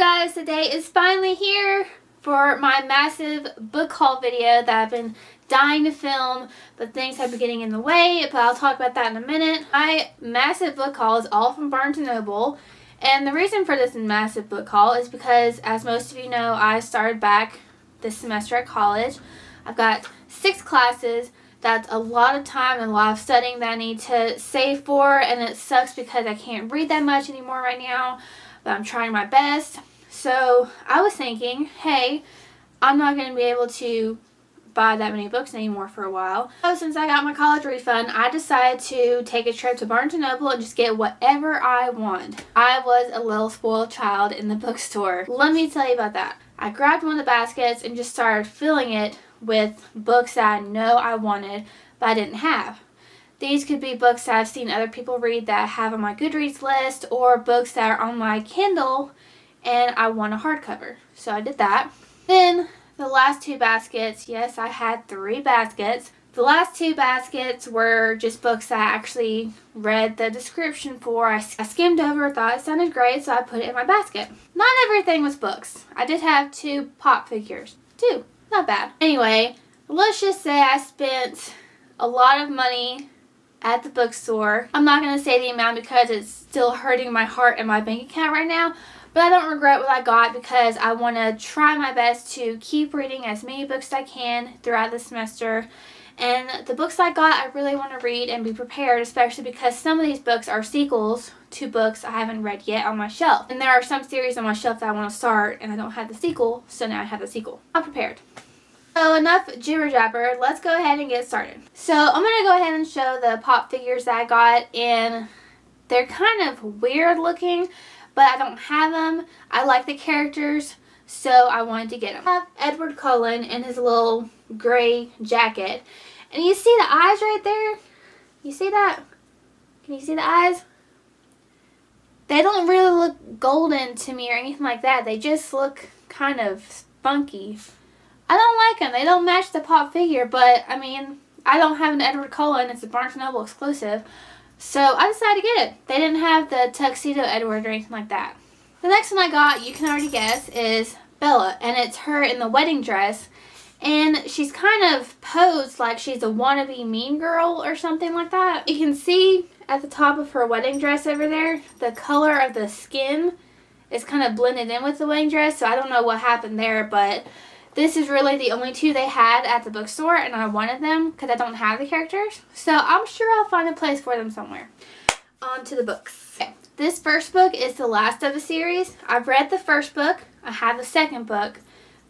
guys? Today is finally here for my massive book haul video that I've been dying to film, but things have been getting in the way, but I'll talk about that in a minute. My massive book haul is all from Barnes & Noble, and the reason for this massive book haul is because, as most of you know, I started back this semester at college. I've got 6 classes. That's a lot of time and a lot of studying that I need to save for, and it sucks because I can't read that much anymore right now, but I'm trying my best. So I was thinking, hey, I'm not going to be able to buy that many books anymore for a while. So since I got my college refund, I decided to take a trip to Barnes & Noble and just get whatever I want. I was a little spoiled child in the bookstore. Let me tell you about that. I grabbed one of the baskets and just started filling it with books that I know I wanted, but I didn't have. These could be books that I've seen other people read that I have on my Goodreads list, or books that are on my Kindle and I want a hardcover. So I did that. Then the last 2 baskets, yes, I had 3 baskets. The last 2 baskets were just books that I actually read the description for. I skimmed over, thought it sounded great, so I put it in my basket. Not everything was books. I did have 2 pop figures. 2. Not bad. Anyway, let's just say I spent a lot of money at the bookstore. I'm not going to say the amount because it's still hurting my heart and my bank account right now, but I don't regret what I got because I want to try my best to keep reading as many books as I can throughout the semester. And the books I got, I really want to read and be prepared, especially because some of these books are sequels to books I haven't read yet on my shelf. And there are some series on my shelf that I want to start and I don't have the sequel, so now I have the sequel. I'm prepared. So enough jibber jabber, let's go ahead and get started. So I'm going to go ahead and show the pop figures that I got, and they're kind of weird looking, but I don't have them. I like the characters, so I wanted to get them. I have Edward Cullen in his little gray jacket, and you see the eyes right there? You see that? Can you see the eyes? They don't really look golden to me or anything like that. They just look kind of spunky. I don't like them. They don't match the pop figure, but I mean, I don't have an Edward Cullen. It's a Barnes & Noble exclusive. So I decided to get it. They didn't have the tuxedo Edward or anything like that. The next one I got, you can already guess, is Bella, and it's her in the wedding dress. And she's kind of posed like she's a wannabe mean girl or something like that. You can see at the top of her wedding dress over there, the color of the skin is kind of blended in with the wedding dress, so I don't know what happened there, but this is really the only 2 they had at the bookstore, and I wanted them because I don't have the characters. So I'm sure I'll find a place for them somewhere. On to the books. Okay. This first book is the last of a series. I've read the first book. I have the second book,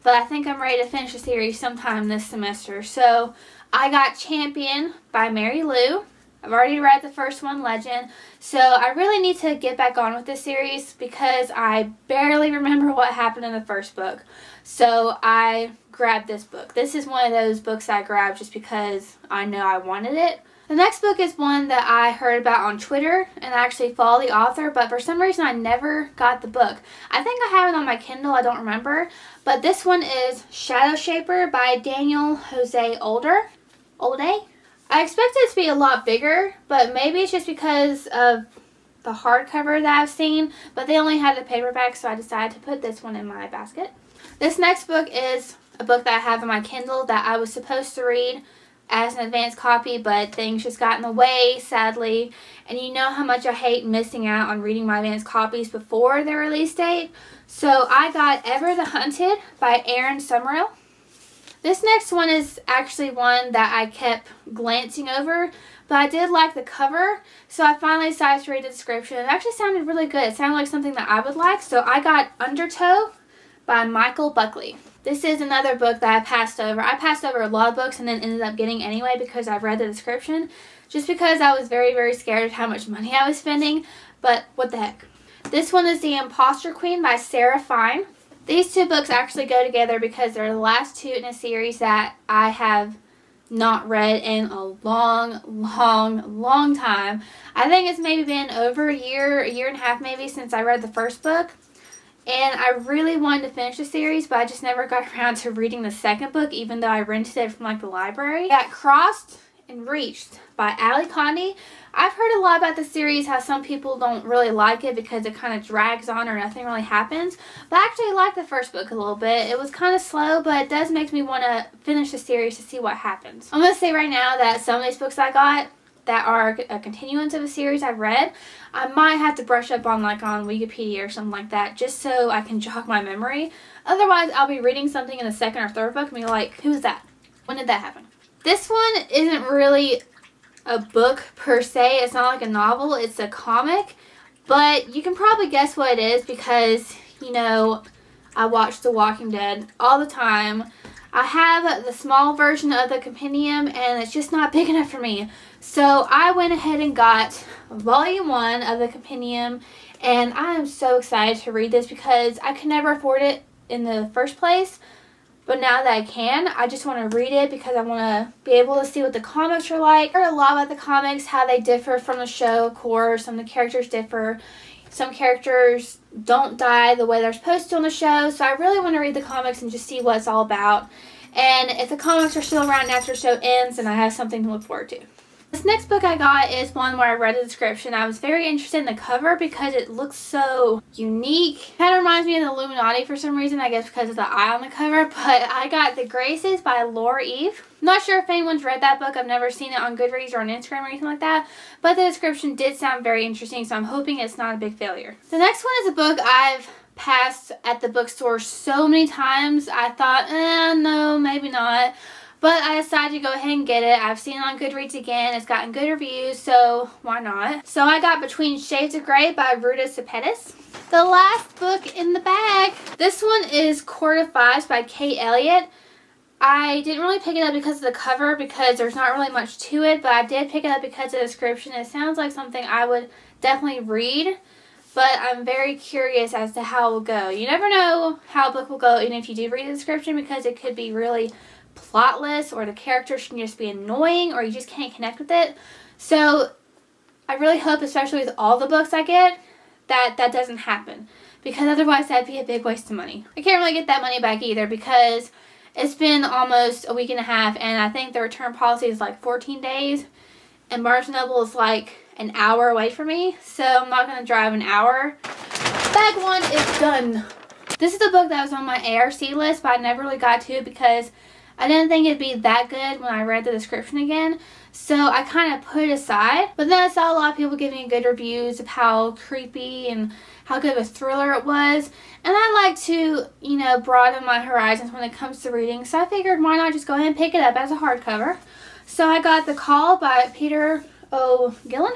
but I think I'm ready to finish the series sometime this semester. So I got Champion by Mary Lou. I've already read the first one, Legend. So I really need to get back on with this series because I barely remember what happened in the first book. So I grabbed this book. This is one of those books I grabbed just because I know I wanted it. The next book is one that I heard about on Twitter and I actually follow the author, but for some reason I never got the book. I think I have it on my Kindle, I don't remember. But this one is Shadow Shaper by Daniel Jose Olde. I expected it to be a lot bigger, but maybe it's just because of the hardcover that I've seen, but they only had the paperback, so I decided to put this one in my basket. This next book is a book that I have in my Kindle that I was supposed to read as an advanced copy, but things just got in the way, sadly, and you know how much I hate missing out on reading my advanced copies before their release date, so I got Ever the Hunted by Aaron Summerall. This next one is actually one that I kept glancing over, but I did like the cover, so I finally decided to read the description. It actually sounded really good. It sounded like something that I would like, so I got Undertow by Michael Buckley. This is another book that I passed over. I passed over a lot of books and then ended up getting anyway because I read the description, just because I was very, very scared of how much money I was spending, but what the heck. This one is The Imposter Queen by Sarah Fine. These 2 books actually go together because they're the last 2 in a series that I have not read in a long time. I think it's maybe been over a year and a half maybe since I read the first book. And I really wanted to finish the series, but I just never got around to reading the second book, even though I rented it from like the library. I got Crossed and Reached by Ali Condi. I've heard a lot about the series, how some people don't really like it because it kind of drags on or nothing really happens. But I actually liked the first book a little bit. It was kind of slow, but it does make me want to finish the series to see what happens. I'm going to say right now that some of these books I got that are a continuance of a series I've read, I might have to brush up on on Wikipedia or something like that just so I can jog my memory. Otherwise, I'll be reading something in the second or third book and be like, who's that? When did that happen? This one isn't really a book per se. It's not like a novel. It's a comic. But you can probably guess what it is because, you know, I watch The Walking Dead all the time. I have the small version of the compendium and it's just not big enough for me. So I went ahead and got volume 1 of the compendium, and I am so excited to read this because I could never afford it in the first place. But now that I can, I just want to read it because I want to be able to see what the comics are like. I heard a lot about the comics, how they differ from the show, of course. Some of the characters differ. Some characters don't die the way they're supposed to on the show. So I really want to read the comics and just see what it's all about. And if the comics are still around after the show ends, then I have something to look forward to. This next book I got is one where I read the description. I was very interested in the cover because it looks so unique. Kind of reminds me of the Illuminati for some reason, I guess because of the eye on the cover. But I got The Graces by Laura Eve. I'm not sure if anyone's read that book. I've never seen it on Goodreads or on Instagram or anything like that. But the description did sound very interesting, so I'm hoping it's not a big failure. The next one is a book I've passed at the bookstore so many times. I thought, no, maybe not. But I decided to go ahead and get it. I've seen it on Goodreads again. It's gotten good reviews, so why not? So I got Between Shades of Grey by Ruta Sepetys. The last book in the bag. This one is Court of Fives by Kate Elliott. I didn't really pick it up because of the cover because there's not really much to it, but I did pick it up because of the description. It sounds like something I would definitely read, but I'm very curious as to how it will go. You never know how a book will go even if you do read the description because it could be really plotless or the characters can just be annoying or you just can't connect with it. So I really hope, especially with all the books I get, that that doesn't happen because otherwise that'd be a big waste of money. I can't really get that money back either because it's been almost a week and a half and I think the return policy is like 14 days and Barnes & Noble is like an hour away from me, so I'm not going to drive an hour. Bag 1 is done. This is a book that was on my ARC list, but I never really got to it because I didn't think it'd be that good when I read the description again, so I kind of put it aside. But then I saw a lot of people giving good reviews of how creepy and how good of a thriller it was. And I like to, you know, broaden my horizons when it comes to reading, so I figured why not just go ahead and pick it up as a hardcover. So I got The Call by Peter O. Gillen.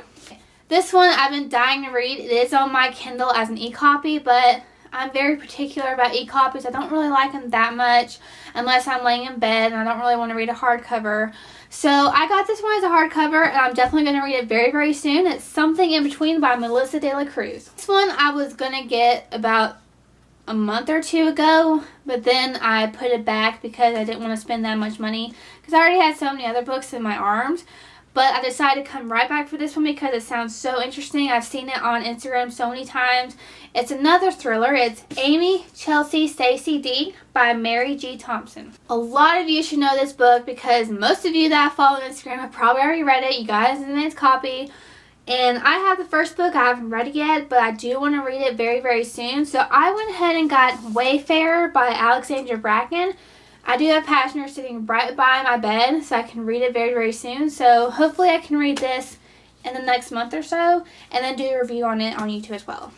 This one I've been dying to read. It is on my Kindle as an e-copy, but I'm very particular about e-copies. I don't really like them that much unless I'm laying in bed and I don't really want to read a hardcover. So I got this one as a hardcover and I'm definitely going to read it very, very soon. It's Something in Between by Melissa De La Cruz. This one I was going to get about a month or two ago, but then I put it back because I didn't want to spend that much money because I already had so many other books in my arms. But I decided to come right back for this one because it sounds so interesting. I've seen it on Instagram so many times. It's another thriller. It's Amy, Chelsea, Stacy D by Mary G. Thompson. A lot of you should know this book because most of you that I follow on Instagram have probably already read it. You got it in an advanced copy. And I have the first book. I haven't read it yet, but I do want to read it very, very soon. So I went ahead and got Wayfarer by Alexandra Bracken. I do have Passioner sitting right by my bed, so I can read it very, very soon. So hopefully I can read this in the next month or so, and then do a review on it on YouTube as well.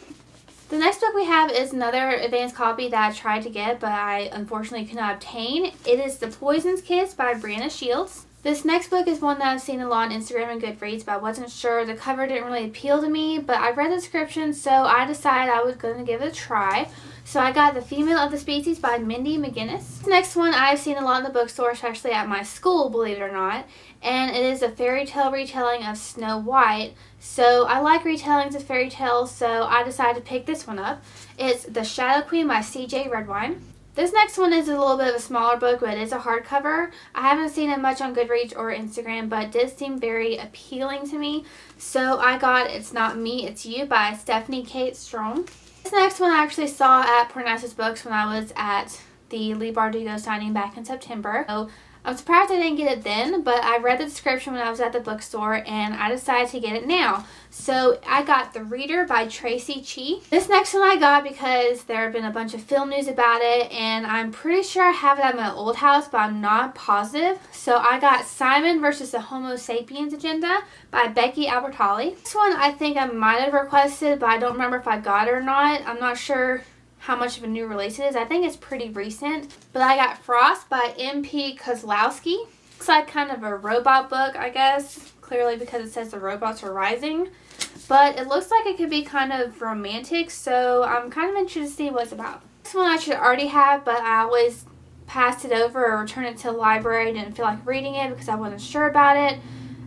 The next book we have is another advanced copy that I tried to get, but I unfortunately could not obtain. It is The Poison's Kiss by Brianna Shields. This next book is one that I've seen a lot on Instagram and Goodreads, but I wasn't sure. The cover didn't really appeal to me, but I read the description, so I decided I was going to give it a try. So I got The Female of the Species by Mindy McGinnis. This next one I've seen a lot in the bookstore, especially at my school, believe it or not. And it is a fairy tale retelling of Snow White. So I like retellings of fairy tales, so I decided to pick this one up. It's The Shadow Queen by C.J. Redwine. This next one is a little bit of a smaller book, but it is a hardcover. I haven't seen it much on Goodreads or Instagram, but it did seem very appealing to me. So I got It's Not Me, It's You by Stephanie Kate Strong. This next one I actually saw at Parnassus Books when I was at the Lee Bardugo signing back in September. So I'm surprised I didn't get it then, but I read the description when I was at the bookstore and I decided to get it now. So I got The Reader by Tracy Chee. This next one I got because there have been a bunch of film news about it, and I'm pretty sure I have it at my old house, but I'm not positive. So I got Simon versus the Homo Sapiens Agenda by Becky Albertalli. This one I think I might have requested, but I don't remember if I got it or not. I'm not sure how much of a new release it is. I think it's pretty recent. But I got Frost by M.P. Kozlowski. Looks like kind of a robot book, I guess. Clearly because it says the robots are rising. But it looks like it could be kind of romantic, so I'm kind of interested to see what it's about. This one I should already have, but I always passed it over or returned it to the library. I didn't feel like reading it because I wasn't sure about it.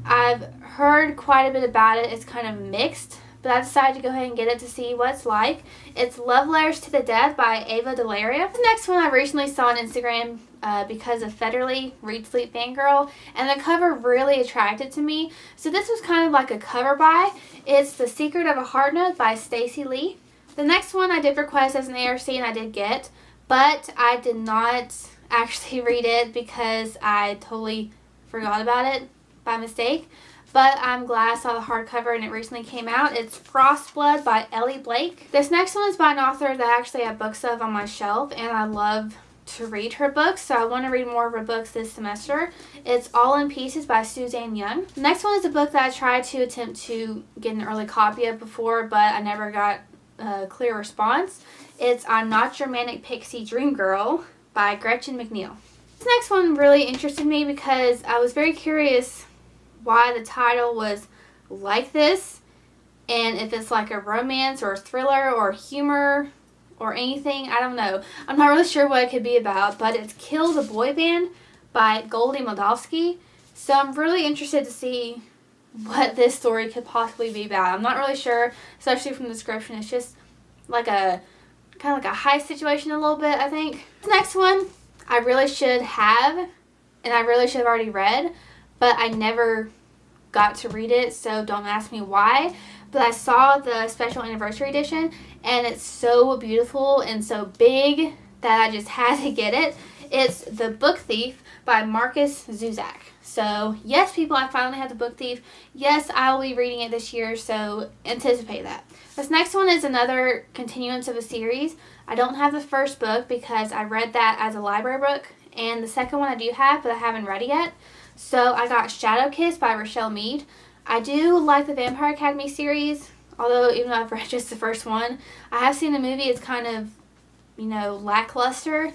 I've heard quite a bit about it. It's kind of mixed, but I decided to go ahead and get it to see what it's like. It's Love Letters to the Death by Ava Delaria. The next one I recently saw on Instagram because of Federly, Read Sleep Fangirl, and the cover really attracted to me. So this was kind of like a cover buy. It's The Secret of a Hard Note by Stacey Lee. The next one I did request as an ARC and I did get, but I did not actually read it because I totally forgot about it by mistake. But I'm glad I saw the hardcover and it recently came out. It's Frostblood by Ellie Blake. This next one is by an author that I actually have books of on my shelf, and I love to read her books, so I want to read more of her books this semester. It's All in Pieces by Suzanne Young. The next one is a book that I tried to attempt to get an early copy of before, but I never got a clear response. It's I'm Not Your Manic Pixie Dream Girl by Gretchen McNeil. This next one really interested me because I was very curious why the title was like this, and if it's like a romance or a thriller or humor or anything. I don't know. I'm not really sure what it could be about, but it's Kill the Boy Band by Goldie Moldavsky. So I'm really interested to see what this story could possibly be about. I'm not really sure, especially from the description. It's just like a kind of like a heist situation a little bit, I think. The next one I really should have, and I really should have already read, but I never got to read it, so don't ask me why. But I saw the special anniversary edition, and it's so beautiful and so big that I just had to get it. It's The Book Thief by Marcus Zuzak. So, yes, people, I finally have The Book Thief. Yes, I will be reading it this year, so anticipate that. This next one is another continuance of a series. I don't have the first book because I read that as a library book, and the second one I do have, but I haven't read it yet. So, I got Shadow Kiss by Rochelle Mead. I do like the Vampire Academy series, although even though I've read just the first one, I have seen the movie. It's kind of, lackluster,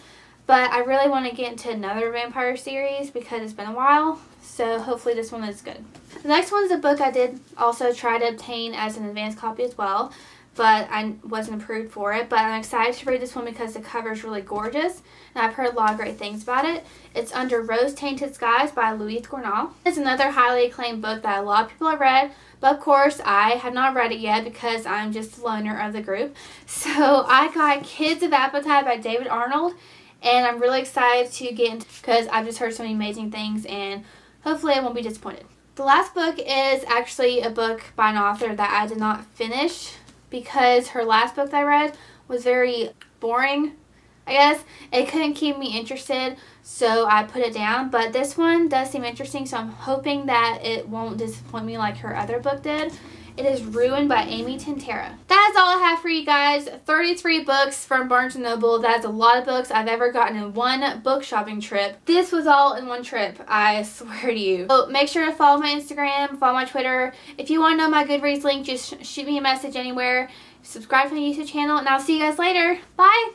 but I really want to get into another vampire series because it's been a while, so hopefully this one is good. The next one is a book I did also try to obtain as an advanced copy as well, but I wasn't approved for it. But I'm excited to read this one because the cover is really gorgeous, and I've heard a lot of great things about it. It's Under Rose-Tainted Skies by Louise Cornell. It's another highly acclaimed book that a lot of people have read, but of course I have not read it yet because I'm just the loner of the group. So I got Kids of Appetite by David Arnold, and I'm really excited to get into because I've just heard so many amazing things, and hopefully I won't be disappointed. The last book is actually a book by an author that I did not finish because her last book that I read was very boring, I guess. It couldn't keep me interested, so I put it down. But this one does seem interesting, so I'm hoping that it won't disappoint me like her other book did. It is Ruined by Amy Tintera. That's all I have for you guys. 33 books from Barnes & Noble. That's a lot of books I've ever gotten in one book shopping trip. This was all in one trip, I swear to you. So make sure to follow my Instagram, follow my Twitter. If you want to know my Goodreads link, just shoot me a message anywhere. Subscribe to my YouTube channel, and I'll see you guys later. Bye!